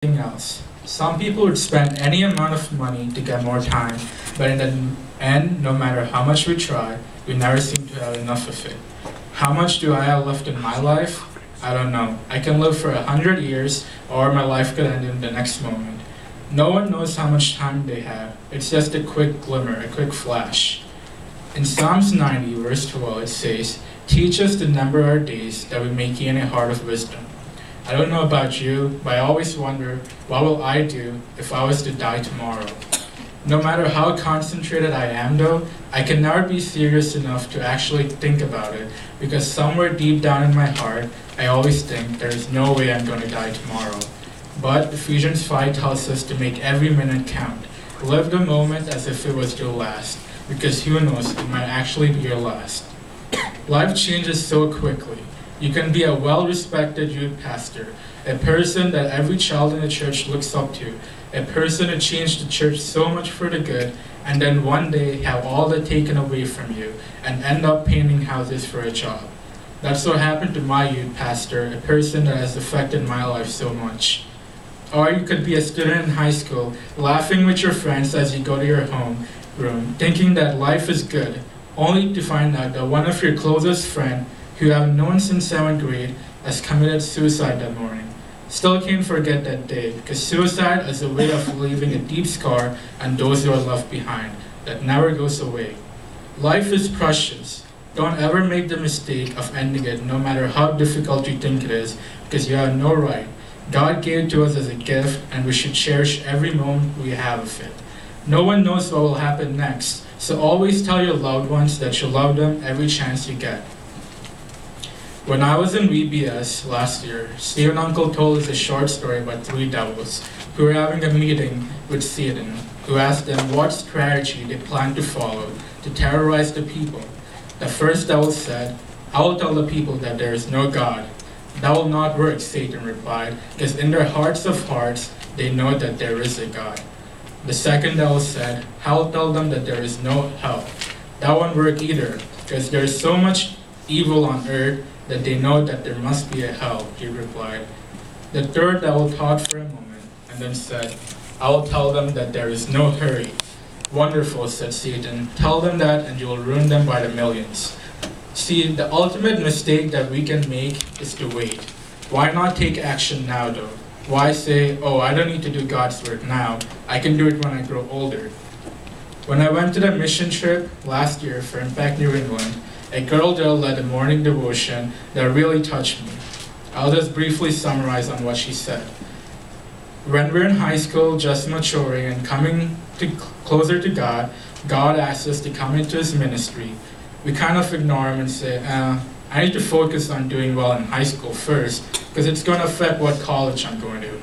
anything else. Some people would spend any amount of money to get more time, but in the end, no matter how much we try, we never seem to have enough of it. How much do I have left in my life? I don't know. I can live for 100 years, or my life could end in the next moment. No one knows how much time they have. It's just a quick glimmer, a quick flash. In Psalms 90, verse 12, it says, "Teach us to number our days, that we may gain a heart of wisdom." I don't know about you, but I always wonder, what will I do if I was to die tomorrow? No matter how concentrated I am though, I can never be serious enough to actually think about it, because somewhere deep down in my heart, I always think there is no way I'm going to die tomorrow. But Ephesians 5 tells us to make every minute count. Live the moment as if it was your last, because who knows, it might actually be your last. Life changes so quickly. You can be a well-respected youth pastor, a person that every child in the church looks up to, a person who changed the church so much for the good, and then one day have all that taken away from you and end up painting houses for a job. That's what happened to my youth pastor, a person that has affected my life so much. Or you could be a student in high school, laughing with your friends as you go to your home room, thinking that life is good, only to find out that one of your closest friends, who you have known since 7th grade, has committed suicide that morning. Still can't forget that day, because suicide is a way of leaving a deep scar on those who are left behind that never goes away. Life is precious. Don't ever make the mistake of ending it, no matter how difficult you think it is, because you have no right. God gave it to us as a gift, and we should cherish every moment we have of it. No one knows what will happen next, so always tell your loved ones that you love them every chance you get. When I was in VBS last year, Steve and Uncle told us a short story about three devils who were having a meeting with Satan, who asked them what strategy they planned to follow to terrorize the people. The first devil said, "I will tell the people that there is no God." "That will not work," Satan replied, "because in their hearts of hearts, they know that there is a God." The second devil said, "I will tell them that there is no hell." "That won't work either, because there is so much evil on earth that they know that there must be a hell," he replied. The third devil thought for a moment and then said, "I will tell them that there is no hurry." "Wonderful," said Satan. "Tell them that and you will ruin them by the millions." See, the ultimate mistake that we can make is to wait. Why not take action now though? Why say, "Oh, I don't need to do God's work now. I can do it when I grow older"? When I went to the mission trip last year for Impact New England, a girl there led a morning devotion that really touched me. I'll just briefly summarize on what she said. When we're in high school, just maturing and coming closer to God, God asks us to come into His ministry. We kind of ignore Him and say, I need to focus on doing well in high school first, because it's going to affect what college I'm going to.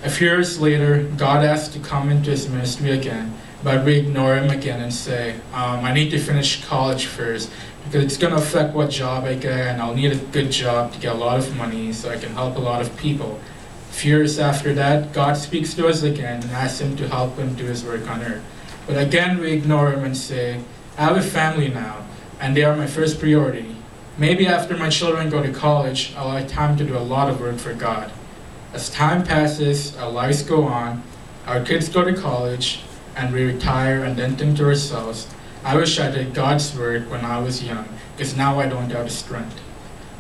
A few years later, God asks to come into His ministry again, but we ignore Him again and say, I need to finish college first, because it's going to affect what job I get, and I'll need a good job to get a lot of money so I can help a lot of people. A few years after that, God speaks to us again and asks Him to help Him do His work on earth. But again, we ignore Him and say, I have a family now, and they are my first priority. Maybe after my children go to college, I'll have time to do a lot of work for God. As time passes, our lives go on, our kids go to college, and we retire and then think to ourselves, I wish I did God's work when I was young, because now I don't have the strength.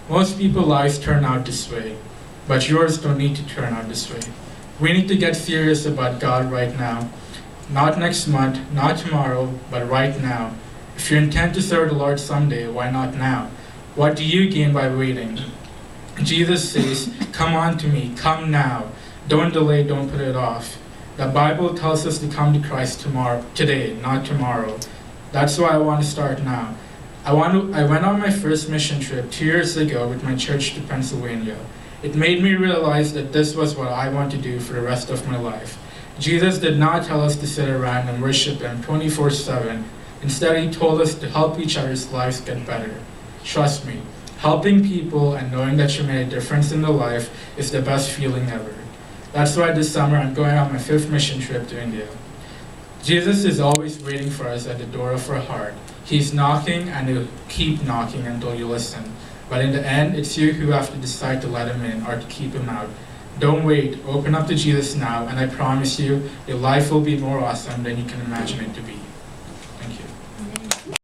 Most people's lives turn out this way, but yours don't need to turn out this way. We need to get serious about God right now. Not next month, not tomorrow, but right now. If you intend to serve the Lord someday, why not now? What do you gain by waiting? Jesus says, "Come on to me, come now. Don't delay, don't put it off." The Bible tells us to come to Christ today, not tomorrow. That's why I want to start now. I went on my first mission trip 2 years ago with my church to Pennsylvania. It made me realize that this was what I want to do for the rest of my life. Jesus did not tell us to sit around and worship Him 24/7. Instead, He told us to help each other's lives get better. Trust me, helping people and knowing that you made a difference in their life is the best feeling ever. That's why this summer I'm going on my 5th mission trip to India. Jesus is always waiting for us at the door of our heart. He's knocking, and He'll keep knocking until you listen. But in the end, it's you who have to decide to let Him in or to keep Him out. Don't wait. Open up to Jesus now, and I promise you, your life will be more awesome than you can imagine it to be. Thank you.